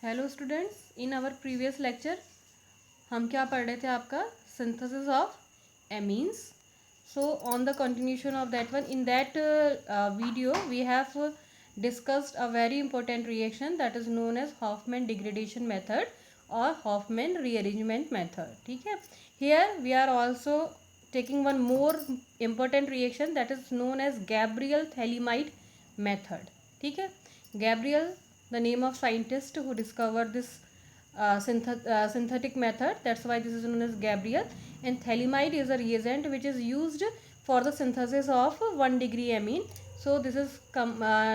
Hello students, in our previous lecture हम क्या पढ़ रहे थे आपका synthesis of amines. So on the continuation of that one, in that video we have discussed a very important reaction that is known as Hofmann degradation method or Hofmann rearrangement method. ठीक है. Here we are also taking one more important reaction that is known as Gabriel Thalimide method. ठीक है. Gabriel, the name of scientist who discovered this synthetic method, that's why this is known as Gabriel. And Thalimide is a reagent which is used for the synthesis of 1-degree amine. So this is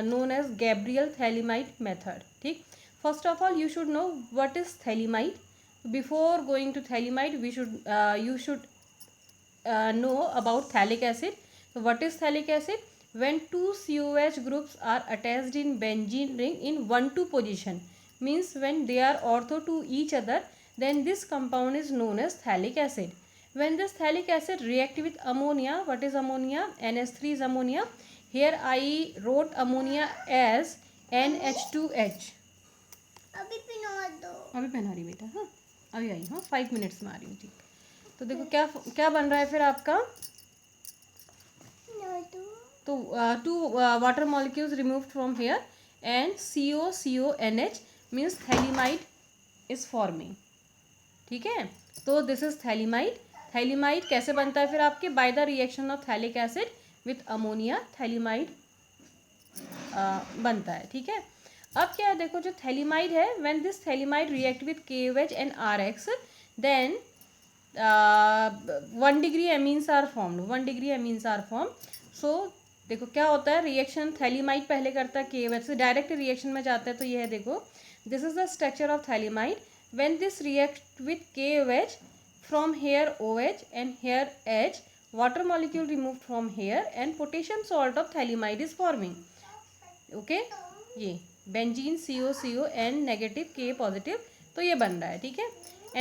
known as Gabriel Thalimide method. ठीक. First of all, you should know what is Thalimide. Before going to Thalimide, you should know about phthalic acid. So what is phthalic acid? When two COH groups are attached in benzene ring in 1,2 position, means when they are ortho to each other, then this compound is known as phthalic acid. When this phthalic acid react with ammonia, what is ammonia? NH3 is ammonia. Here I wrote ammonia as NH2H. अभी पहना दो. अभी पहना रही बेटा. हाँ, अभी आई. हाँ, 5 मिनट्स में आ रही हूँ. ठीक. तो देखो क्या क्या बन रहा है फिर आपका. तो two water molecules removed from here and CONH means phthalimide is forming. ठीक है. तो दिस इज थैलीमाइड. थैलीमाइड कैसे बनता है फिर आपके? By the reaction of phthalic acid with ammonia phthalimide बनता है. ठीक है. अब क्या है देखो, जो थैलीमाइड है, when this phthalimide react with KOH and RX, then 1 degree amines are formed. 1 degree amines are formed. सो देखो क्या होता है, रिएक्शन थैलीमाइड पहले करता है KOH से, डायरेक्ट रिएक्शन में जाता है. तो ये है देखो, this is the structure of phthalimide. When this react with KOH from here OH and here H, water molecule remove from here and potassium salt of phthalimide is forming. Okay. ये benzene CO and negative K positive, तो ये बन रहा है. ठीक है.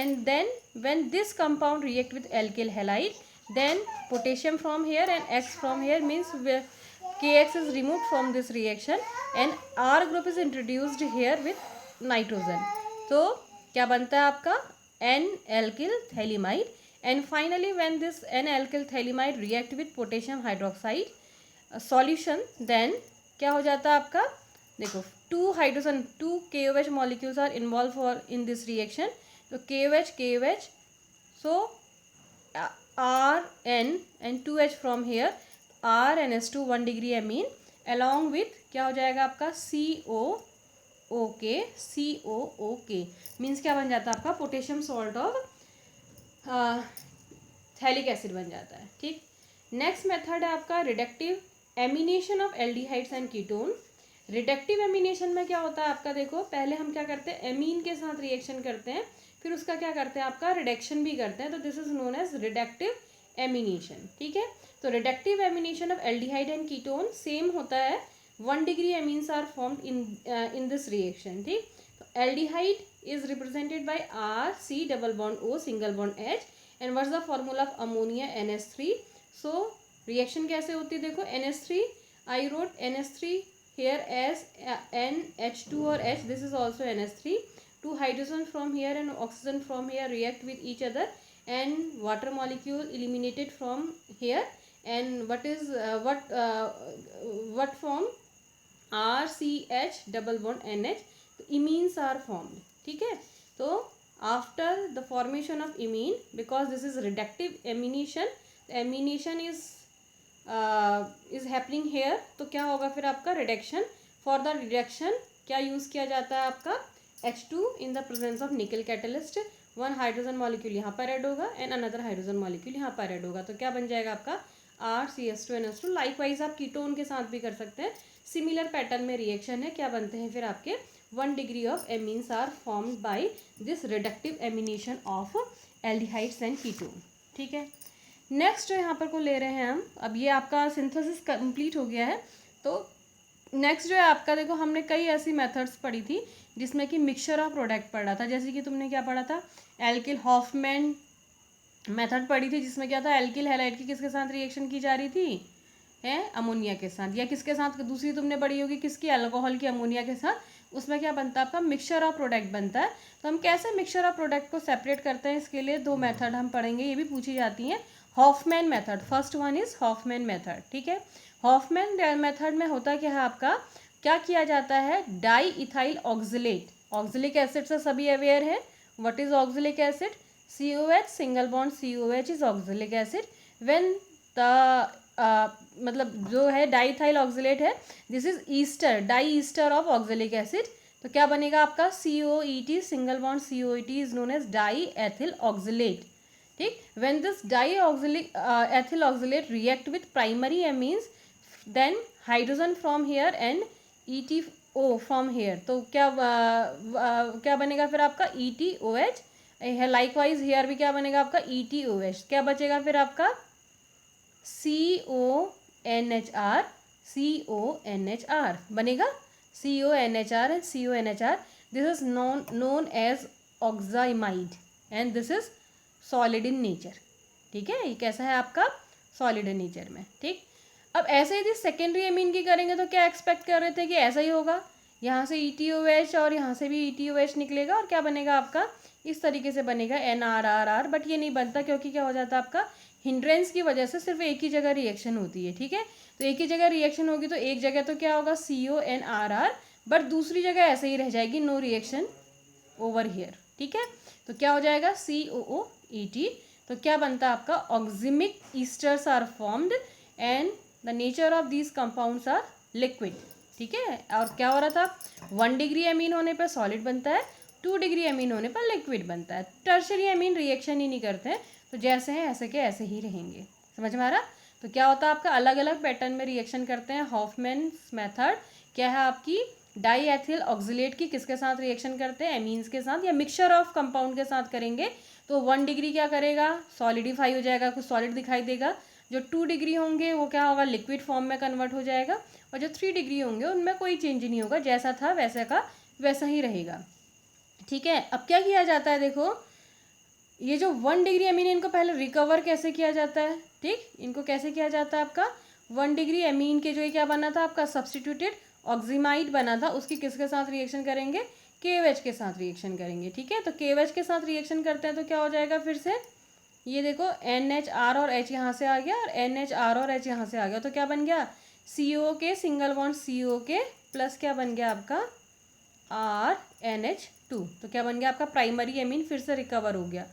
And then when this compound react with alkyl halide, then potassium from here and X from here, means KX is removed from this reaction and R group is introduced here with nitrogen. तो क्या बनता है आपका? N-alkyl thalimide. And finally when this N-alkyl thalimide react with potassium hydroxide solution, then क्या हो जाता है आपका? देखो, 2 KOH molecules are involved in this reaction. तो KOH, so RN and 2H from here, RNH2 1 degree amine along with क्या हो जाएगा आपका? COOK मीन्स क्या बन जाता है आपका? Potassium salt of phthalic acid बन जाता है. ठीक. नेक्स्ट मेथड है आपका reductive amination of aldehydes and ketone. Reductive ammunition में क्या होता है आपका? देखो, पहले हम क्या करते हैं, एमीन के साथ रिएक्शन करते हैं, फिर उसका क्या करते हैं आपका? रिडक्शन भी करते हैं. तो this is known as reductive amination. ठीक है. तो reductive amination of aldehyde and ketone same होता है. 1 degree amines are formed in this reaction. ठीक. तो aldehyde is represented by RC double bond O single bond H and what's the formula of ammonia NH3. So reaction कैसे होती है देखो, NH3 I wrote NH3 here as NH2 or H. This is also NH3. 2 hydrogen from here and oxygen from here react with each other and water molecule eliminated from here. And what form? RCH double bond NH. तो imines are formed. ठीक है. तो after the formation of imine, because this is reductive amination, the amination is happening here. तो क्या होगा फिर आपका? Reduction. For the reduction क्या यूज़ किया जाता है आपका? H2 in the presence of निकल कैटलिस्ट. 1 हाइड्रोजन मॉलिक्यूल यहाँ पर ऐड होगा एंड अनदर हाइड्रोजन मॉलिक्यूल यहाँ पर ऐड होगा. तो क्या बन जाएगा आपका? RCH2NH2. लाइकवाइज आप कीटोन के साथ भी कर सकते हैं. सिमिलर पैटर्न में रिएक्शन है. क्या बनते हैं फिर आपके? 1 degree of amines are formed by this reductive amination of aldehydes and ketone. ठीक है. नेक्स्ट जो यहाँ पर को ले रहे हैं हम, अब ये आपका सिंथेसिस कंप्लीट हो गया है. तो नेक्स्ट जो है आपका, देखो हमने कई ऐसी मेथड्स पढ़ी थी जिसमें कि मिक्सचर ऑफ प्रोडक्ट पढ़ा था. जैसे कि तुमने क्या पढ़ा था? एल्किल हॉफमैन मेथड पढ़ी थी, जिसमें क्या था? एल्किल हैलाइड की किसके साथ रिएक्शन की जा रही थी? है अमोनिया के साथ. या किसके साथ? दूसरी तुमने पढ़ी होगी किसकी? अल्कोहल की अमोनिया के साथ. उसमें क्या बनता है आपका मिक्सचर ऑफ प्रोडक्ट बनता है। तो हम कैसे मिक्सचर ऑफ प्रोडक्ट को सेपरेट करते हैं, इसके लिए दो मेथड हम पढ़ेंगे, ये भी पूछी जाती हैं। Hofmann method, first one is Hofmann method, ठीक है। हॉफमैन मेथड में होता क्या है आपका, क्या किया जाता है, di ethyl oxalate, oxalic acid से सभी अवेयर है। What is oxalic acid, COH single bond COH is oxalic acid. When the मतलब जो है डाईथाइल ऑक्जिलेट है, this is ester, di ester of oxalic acid. तो क्या बनेगा आपका COET single bond COET is known as di ethyl oxalate, ठीक। When this di oxalic ethyl oxalate react with primary amines, then hydrogen from here and ETO from here, तो क्या बनेगा फिर आपका ETOH है। लाइकवाइज हेयर भी क्या बनेगा आपका ETOH। क्या बचेगा फिर आपका CONHR बनेगा, CONHR and CONHR, this is known as oxamide and this is solid in nature, ठीक है। ये कैसा है आपका सॉलिड इन नेचर में, ठीक। अब ऐसे यदि सेकेंडरी एमीन की करेंगे तो क्या एक्सपेक्ट कर रहे थे कि ऐसा ही होगा, यहाँ से ETOH और यहाँ से भी ETOH निकलेगा और क्या बनेगा आपका इस तरीके से बनेगा NRRR, बट ये नहीं बनता क्योंकि क्या हो जाता है आपका हिंड्रेंस की वजह से सिर्फ एक ही जगह रिएक्शन होती है, ठीक है। तो एक ही जगह रिएक्शन होगी तो एक जगह तो क्या होगा CONRR, बट दूसरी जगह ऐसे ही रह जाएगी, नो रिएक्शन ओवर हियर, ठीक है। तो क्या हो जाएगा COOET। तो क्या बनता है आपका oxamic esters are formed and the nature of these compounds are liquid, ठीक है। और क्या हो रहा था, 1 डिग्री एमीन होने पर सॉलिड बनता है, 2 डिग्री एमीन होने पर लिक्विड बनता है। टर्शरी एमीन रिएक्शन ही नहीं करते हैं, तो जैसे हैं ऐसे के ऐसे ही रहेंगे, समझ में आ रहा। तो क्या होता है आपका अलग अलग पैटर्न में रिएक्शन करते हैं। हॉफमैन मेथड क्या है आपकी, डाई एथिल ऑक्जिलेट की किसके साथ रिएक्शन करते हैं, एमीन्स के साथ या मिक्सचर ऑफ कंपाउंड के साथ करेंगे। तो 1 डिग्री क्या करेगा, सॉलिडिफाई हो जाएगा, कुछ सॉलिड दिखाई देगा। जो 2 डिग्री होंगे वो क्या होगा, लिक्विड फॉर्म में कन्वर्ट हो जाएगा। और जो 3 डिग्री होंगे उनमें कोई चेंज नहीं होगा, जैसा था वैसे का वैसा ही रहेगा, ठीक है। अब क्या किया जाता है, देखो ये जो 1 डिग्री एमीन इनको पहले रिकवर कैसे किया जाता है, ठीक। इनको कैसे किया जाता है आपका 1 डिग्री एमीन के जो ये क्या बना था आपका सब्सटीट्यूटेड ऑक्सीमाइड बना था, उसकी किसके साथ रिएक्शन करेंगे, KOH के साथ रिएक्शन करेंगे, ठीक है। तो KOH के साथ रिएक्शन करते हैं तो क्या हो जाएगा फिर से, ये देखो NHR और H यहाँ से आ गया और NHR और H यहाँ से आ गया, तो क्या बन गया COK single bond COK plus क्या बन गया आपका RNH2। तो क्या बन गया आपका प्राइमरी एमीन फिर से रिकवर हो गया।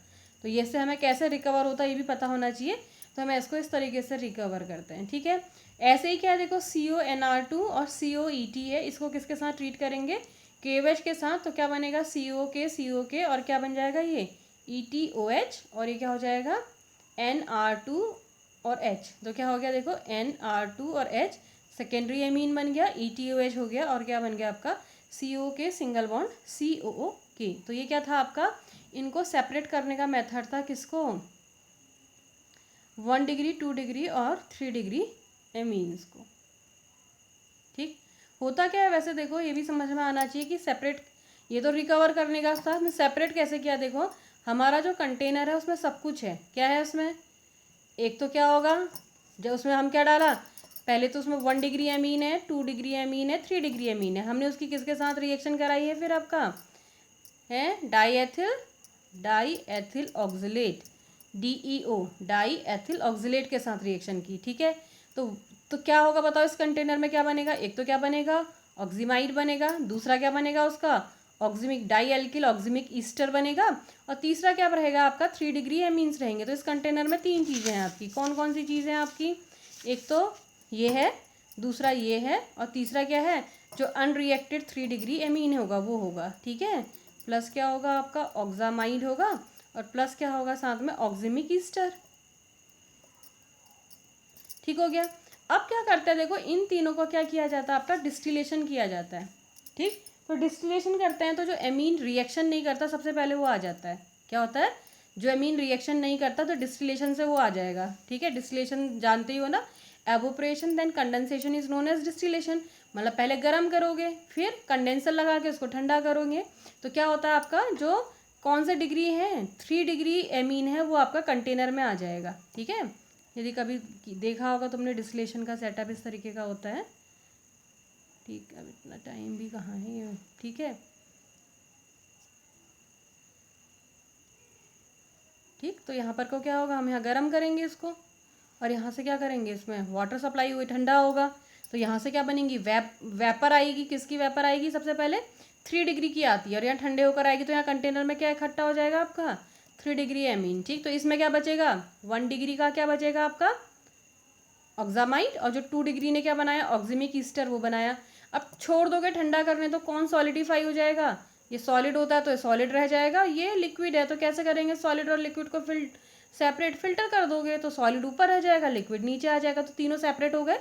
तो ये से हमें कैसे रिकवर होता है ये भी पता होना चाहिए, तो हमें इसको इस तरीके से रिकवर करते हैं, ठीक है। ऐसे ही क्या देखो CONR2 और COET है, इसको किसके साथ ट्रीट करेंगे, KOH के साथ। तो क्या बनेगा COK और क्या बन जाएगा ये ETOH और ये क्या हो जाएगा NR2 और H। तो क्या हो गया देखो NR2 और H सेकेंडरी एमीन बन गया, ETOH हो गया और क्या बन गया आपका COK सिंगल बॉन्ड COOK। तो ये क्या था आपका, इनको सेपरेट करने का मेथड था किसको, 1 डिग्री 2 डिग्री और 3 डिग्री एमीन्स को, ठीक। होता क्या है वैसे देखो ये भी समझ में आना चाहिए कि सेपरेट, ये तो रिकवर करने का था, हमने सेपरेट कैसे किया, देखो हमारा जो कंटेनर है उसमें सब कुछ है, क्या है उसमें, एक तो क्या होगा जब उसमें हम क्या डाला, पहले तो उसमें 1 डिग्री एमीन है, 2 डिग्री एमीन है, 3 डिग्री एमीन है, हमने उसकी किसके साथ रिएक्शन कराई है फिर आपका है die ethyl oxalate DEO, die ethyl oxalate के साथ रिएक्शन की, ठीक है। तो क्या होगा बताओ, इस कंटेनर में क्या बनेगा, एक तो क्या बनेगा ऑक्सीमाइड बनेगा, दूसरा क्या बनेगा उसका ऑक्सीमिक डाई एल्किल ऑक्सीमिक ईस्टर बनेगा, और तीसरा क्या रहेगा आपका 3 डिग्री एमीन्स रहेंगे। तो इस कंटेनर में 3 चीज़ें हैं आपकी, कौन कौन सी चीज़ें हैं आपकी, एक तो ये है, दूसरा ये है और तीसरा क्या है, जो अनरिएक्टेड 3 डिग्री एमीन होगा वो होगा, ठीक है। प्लस क्या होगा आपका ऑक्सामाइड होगा और प्लस क्या होगा साथ में ऑक्सीमिक ईस्टर, ठीक हो गया। अब क्या करते हैं देखो, इन तीनों को क्या किया जाता है आपका डिस्टिलेशन किया जाता है, ठीक। तो डिस्टिलेशन करते हैं तो जो एमीन रिएक्शन नहीं करता सबसे पहले वो आ जाता है, क्या होता है जो एमीन रिएक्शन नहीं करता तो डिस्टिलेशन से वो आ जाएगा, ठीक है। डिस्टिलेशन जानते ही हो ना, evaporation then condensation is known as distillation, मतलब पहले गर्म करोगे फिर कंडेंसर लगा के उसको ठंडा करोगे। तो क्या होता है आपका जो कौन से डिग्री है 3 डिग्री एमीन है वो आपका कंटेनर में आ जाएगा, ठीक है। यदि कभी देखा होगा तुमने डिस्टिलेशन का सेटअप इस तरीके का होता है, ठीक, अब इतना टाइम भी कहाँ है, ठीक है। ठीक, तो यहाँ पर को क्या होगा, हम यहाँ गर्म करेंगे इसको, और यहाँ से क्या करेंगे, इसमें वाटर सप्लाई हुई, ठंडा होगा, तो यहाँ से क्या बनेंगी, वेपर आएगी। किसकी वेपर आएगी, सबसे पहले 3 डिग्री की आती है, और यहाँ ठंडे होकर आएगी, तो यहाँ कंटेनर में क्या इकट्ठा हो जाएगा आपका 3 डिग्री एमीन। ठीक, तो इसमें क्या बचेगा, 1 डिग्री का क्या बचेगा आपका ऑक्सामाइड, और जो 2 डिग्री ने क्या बनाया, ऑक्सीमिक ईस्टर, वो बनाया। अब छोड़ दोगे ठंडा करने, तो कौन सॉलिडिफाई हो जाएगा, ये सॉलिड होता है तो ये सॉलिड रह जाएगा, ये लिक्विड है, तो कैसे करेंगे, सॉलिड और लिक्विड को सेपरेट फिल्टर कर दोगे, तो सॉलिड ऊपर रह जाएगा, लिक्विड नीचे आ जाएगा, तो तीनों सेपरेट हो गए।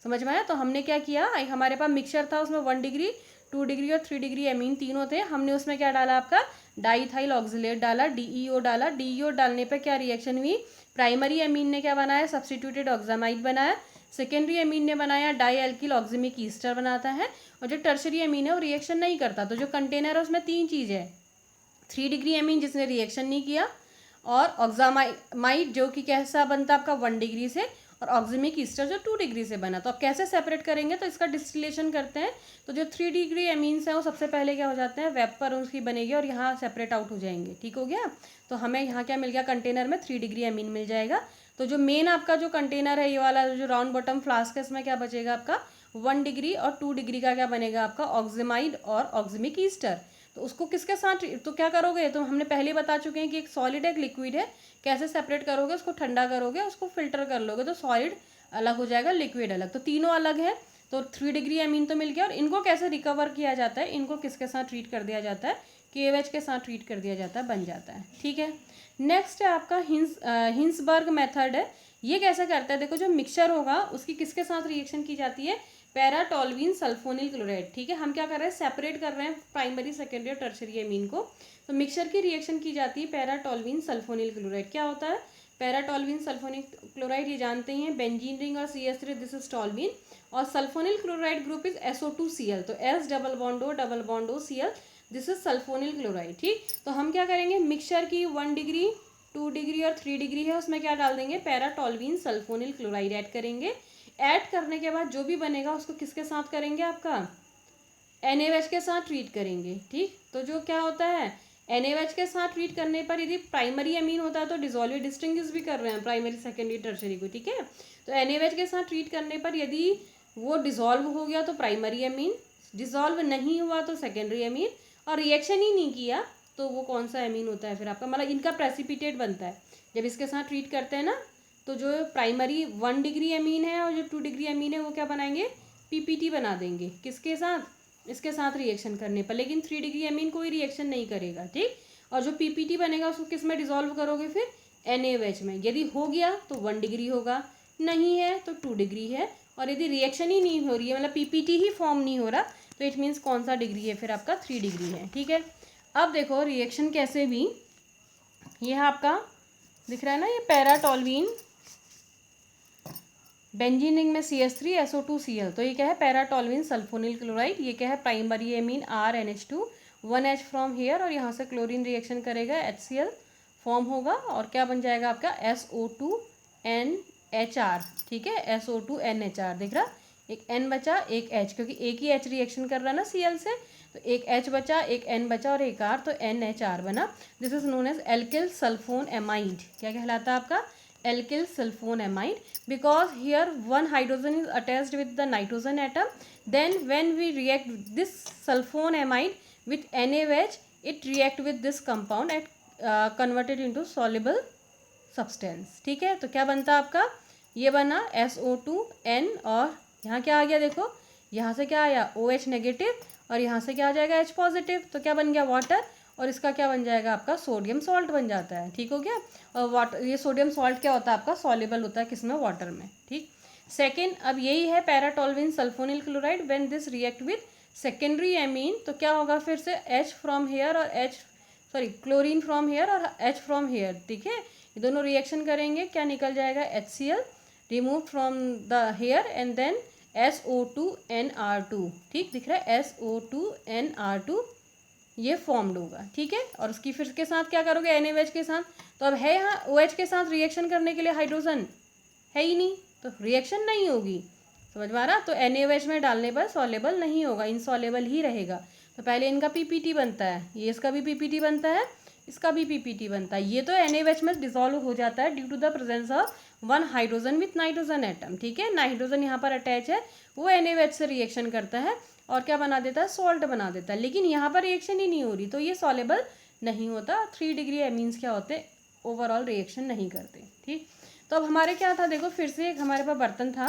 समझ में आया। तो हमने क्या किया, हमारे पास मिक्सचर था, उसमें 1 डिग्री 2 डिग्री और 3 डिग्री एमीन तीनों थे, हमने उसमें क्या डाला, आपका डाईथाइल ऑक्सिलेट डाला, DEO डाला। DEO डालने पर क्या रिएक्शन हुई, प्राइमरी एमीन ने क्या बनाया, सब्सटीट्यूटेड ऑक्सामाइड बनाया, सेकेंडरी एमीन ने बनाया डाई एल्किल ऑक्सीमिक ईस्टर बनाता है, और जो टर्शरी एमीन है वो रिएक्शन नहीं करता। तो जो कंटेनर है उसमें 3 चीज़ है, 3 डिग्री एमीन जिसने रिएक्शन नहीं किया, और ऑक्सामाइड जो कि कैसा बनता है आपका 1 डिग्री से, और ऑक्सीमिक ईस्टर जो 2 डिग्री से बना। तो अब कैसे सेपरेट करेंगे, तो इसका डिस्टिलेशन करते हैं। तो जो 3 डिग्री एमीन्स हैं वो सबसे पहले क्या हो जाते हैं, वेपर उनकी बनेगी, और यहाँ सेपरेट आउट हो जाएंगे। ठीक हो गया। तो हमें यहाँ क्या मिल गया, कंटेनर में 3 डिग्री एमीन मिल जाएगा। तो जो मेन आपका जो कंटेनर है, ये वाला जो राउंड बॉटम फ्लास्क है, इसमें क्या बचेगा आपका 1 डिग्री और 2 डिग्री का क्या बनेगा आपका ऑक्सीमाइड और ऑक्सीमिक ईस्टर। तो उसको किसके साथ, तो क्या करोगे, तो हमने पहले बता चुके हैं कि एक सॉलिड है, एक लिक्विड है, कैसे सेपरेट करोगे, उसको ठंडा करोगे, उसको फिल्टर कर लोगे, तो सॉलिड अलग हो जाएगा, लिक्विड अलग। तो तीनों अलग है, तो 3 डिग्री एमीन तो मिल गया। और इनको कैसे रिकवर किया जाता है, इनको किसके साथ ट्रीट कर दिया जाता है, KOH के साथ ट्रीट कर दिया जाता है, बन जाता है। ठीक है। नेक्स्ट है आपका हिंसबर्ग मेथड है। ये कैसे करता है, देखो जो मिक्सचर होगा उसकी किसके साथ रिएक्शन की जाती है, पैराटोल्यूइन सल्फोनिल क्लोराइड। ठीक है, हम क्या कर रहे हैं, सेपरेट कर रहे हैं प्राइमरी सेकेंडरी और टर्शरी एमीन को। तो मिक्सचर की रिएक्शन की जाती है पैराटोल्यूइन सल्फोनिल क्लोराइड। क्या होता है पैराटोल्यूइन सल्फोनिल क्लोराइड, ये जानते ही हैं, बेंजीन रिंग और CH3, दिस इज टोल्यूइन, और sulphonyl chloride group is SO2Cl, तो S double bond O Cl, this is sulphonyl chloride. ठीक, तो हम क्या करेंगे, मिक्सचर की 1 डिग्री 2 डिग्री और 3 डिग्री है, उसमें क्या डाल देंगे, पैराटोल्यूइन सल्फोनिल क्लोराइड ऐड करेंगे। ऐड करने के बाद जो भी बनेगा उसको किसके साथ करेंगे, आपका NaOH के साथ ट्रीट करेंगे। ठीक, तो जो क्या होता है, NaOH के साथ ट्रीट करने पर यदि प्राइमरी अमीन होता है तो डिजोल्व, डिस्टिंग्विश भी कर रहे हैं प्राइमरी सेकेंडरी टर्शरी को। ठीक है, तो NaOH के साथ ट्रीट करने पर यदि वो डिजोल्व हो गया तो प्राइमरी अमीन, डिजोल्व नहीं हुआ तो सेकेंडरी अमीन, और रिएक्शन ही नहीं किया तो वो कौन सा अमीन होता है फिर आपका, मतलब इनका प्रेसिपिटेट बनता है। जब इसके साथ ट्रीट करते हैं ना, तो जो प्राइमरी 1 डिग्री अमीन है और जो 2 डिग्री अमीन है वो क्या बनाएंगे, PPT बना देंगे, किसके साथ, इसके साथ रिएक्शन करने पर। लेकिन 3 डिग्री अमीन कोई रिएक्शन नहीं करेगा। ठीक, और जो PPT बनेगा उसको किस में डिजोल्व करोगे, फिर NaOH में। यदि हो गया तो 1 डिग्री होगा, नहीं है तो 2 डिग्री है, और यदि रिएक्शन ही नहीं हो रही है, मतलब PPT ही फॉर्म नहीं हो रहा, तो इट मीन्स कौन सा डिग्री है, फिर आपका 3 डिग्री है। ठीक है, अब देखो रिएक्शन कैसे भी, यह आपका दिख रहा है ना, ये पैराटोल्यूइन, बेंजीन रिंग में CH3 SO2Cl, तो ये क्या है, पैराटोल्यूइन सल्फोनिल क्लोराइड। ये क्या है, primary amine RNH2, 1H from here, और यहाँ से क्लोरीन रिएक्शन करेगा, HCl फॉर्म होगा, और क्या बन जाएगा आपका SO2NHR। ठीक है, SO2NHR दिख रहा, एक N बचा एक H, क्योंकि एक ही H रिएक्शन कर रहा है ना Cl से, तो एक H बचा, एक N बचा और एक R, तो NHR बना। This is known as alkyl sulfonamide. क्या कहलाता है आपका, alkyl sulfone amide, because here one hydrogen is attached with the nitrogen atom, then when we react this sulfone amide with NaOH, it react with this compound and converted into soluble substance। ठीक है, तो क्या बनता आपका, ये बना SO2N, और यहाँ क्या आ गया, देखो यहाँ से क्या आया OH नेगेटिव, और यहाँ से क्या आ जाएगा H पॉजिटिव, तो क्या बन गया वाटर, और इसका क्या बन जाएगा आपका सोडियम सॉल्ट बन जाता है। ठीक हो गया, और वाटर, ये सोडियम सॉल्ट क्या होता है आपका, सॉल्युबल होता है किसमें, वाटर में। ठीक, सेकेंड, अब यही है paratoluene sulphonyl chloride, when this react with secondary amine, तो क्या होगा, फिर से H फ्रॉम हेयर और क्लोरीन फ्रॉम हेयर और H फ्रॉम हेयर। ठीक है, ये दोनों रिएक्शन करेंगे, क्या निकल जाएगा, HCl remove from the here, and then SO2NR2। ठीक, दिख रहा है SO2NR2, ये फॉर्म्ड होगा। ठीक है, और उसकी फिर के साथ क्या करोगे, NaOH के साथ, तो अब है यहाँ OH के साथ रिएक्शन करने के लिए हाइड्रोजन है ही नहीं, तो रिएक्शन नहीं होगी, समझ में आ रहा। तो NaOH में डालने पर सॉलेबल नहीं होगा, इनसॉलेबल ही रहेगा। तो पहले इनका PPT बनता है, ये इसका भी PPT बनता है, इसका भी PPT बनता है। ये तो NaOH में डिसॉल्व हो जाता है due to the presence of 1 hydrogen with nitrogen atom. ठीक है, नाइट्रोजन यहाँ पर अटैच है, वो NaOH से रिएक्शन करता है और क्या बना देता है, सॉल्ट बना देता है। लेकिन यहाँ पर रिएक्शन ही नहीं हो रही, तो ये सॉलेबल नहीं होता। 3 डिग्री एमीन्स क्या होते, ओवरऑल रिएक्शन नहीं करते। ठीक, तो अब हमारे क्या था, देखो फिर से एक हमारे पास बर्तन था,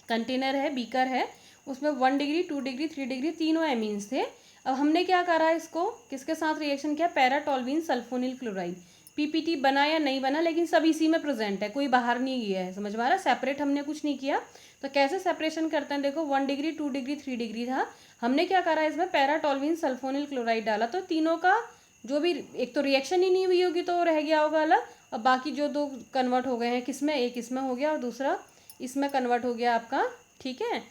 कंटेनर है, बीकर है, उसमें 1 डिग्री 2 डिग्री 3 डिग्री तीनों एमीन्स थे। अब हमने क्या करा, इसको किसके साथ रिएक्शन किया, पैराटोल्यूइन सल्फोनिल क्लोराइड। PPT बना या नहीं बना, लेकिन सब इसी में प्रेजेंट है, कोई बाहर नहीं गया है। समझ में आ रहा, सेपरेट हमने कुछ नहीं किया। तो कैसे सेपरेशन करते हैं, देखो 1 डिग्री 2 डिग्री 3 डिग्री था, हमने क्या करा, इसमें पैराटोल्यूइन सल्फोनिल क्लोराइड डाला, तो तीनों का जो भी, एक तो रिएक्शन ही नहीं हुई होगी तो रह गया होगा अलग, और बाकी जो दो कन्वर्ट हो गए हैं किसमें, एक इसमें हो गया और दूसरा इसमें कन्वर्ट हो गया आपका। ठीक है,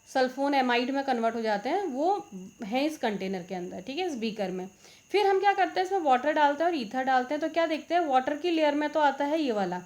सल्फोन एमाइड में कन्वर्ट हो जाते हैं, वो है इस कंटेनर के अंदर। ठीक है, इस बीकर में। फिर हम क्या करते हैं, इसमें वाटर डालते हैं और ईथर डालते हैं। तो क्या देखते हैं, वाटर की लेयर में तो आता है ये वाला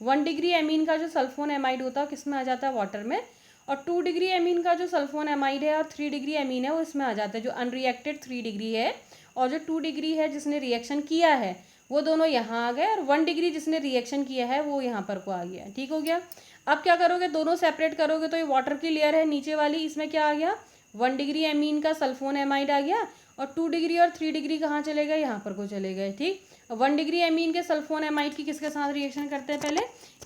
1 डिग्री एमीन का जो सल्फोन एमाइड होता है किस में आ जाता है, वाटर में, और 2 डिग्री एमीन का जो सल्फोन एमाइड है और 3 डिग्री एमीन है वो इसमें आ जाता है, जो अनरिएक्टेड 3 डिग्री है, और जो 2 डिग्री है जिसने रिएक्शन किया है वो दोनों यहाँ आ गए, और 1 डिग्री जिसने रिएक्शन किया है वो यहाँ पर को आ गया। ठीक हो गया। अब क्या करोगे, दोनों सेपरेट करोगे तो ये वाटर की लेयर है नीचे वाली, इसमें क्या आ गया, 1 डिग्री एमीन का सल्फोन एमाइड आ गया, और 2 डिग्री और 3 डिग्री कहाँ चले गए, यहाँ पर को चले गए। ठीक, 1 डिग्री एमीन के सल्फोन एमाइड की किसके साथ रिएक्शन करते हैं, पहले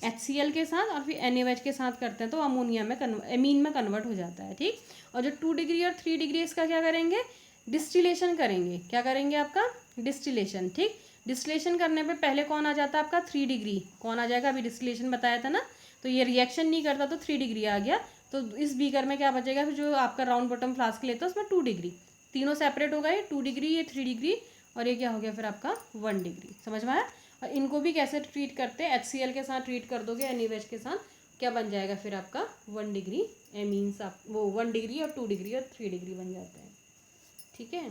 HCl के साथ और फिर NaOH के साथ करते हैं, तो अमोनिया में एमीन में कन्वर्ट हो जाता है। ठीक, और जो 2 डिग्री और 3 डिग्री इसका क्या करेंगे, डिस्टिलेशन करेंगे। क्या करेंगे, आपका डिस्टिलेशन। ठीक, डिस्टिलेशन करने पे पहले कौन आ जाता है आपका, 3 डिग्री कौन आ जाएगा, अभी डिस्टिलेशन बताया था ना, तो ये रिएक्शन नहीं करता तो 3 डिग्री आ गया। तो इस बीकर में क्या बचेगा, फिर जो आपका राउंड बॉटम फ्लास्क लेता है उसमें 2 डिग्री, तीनों सेपरेट हो गए, 2 डिग्री ये 3 डिग्री, और ये क्या हो गया फिर आपका 1 डिग्री। समझ में आया। और इनको भी कैसे ट्रीट करते हैं, HCl के साथ ट्रीट कर दोगे, NaOH के साथ, क्या बन जाएगा फिर आपका 1 डिग्री एमीन्स, आप वो 1 डिग्री और 2 डिग्री और 3 डिग्री बन जाते हैं। ठीक है।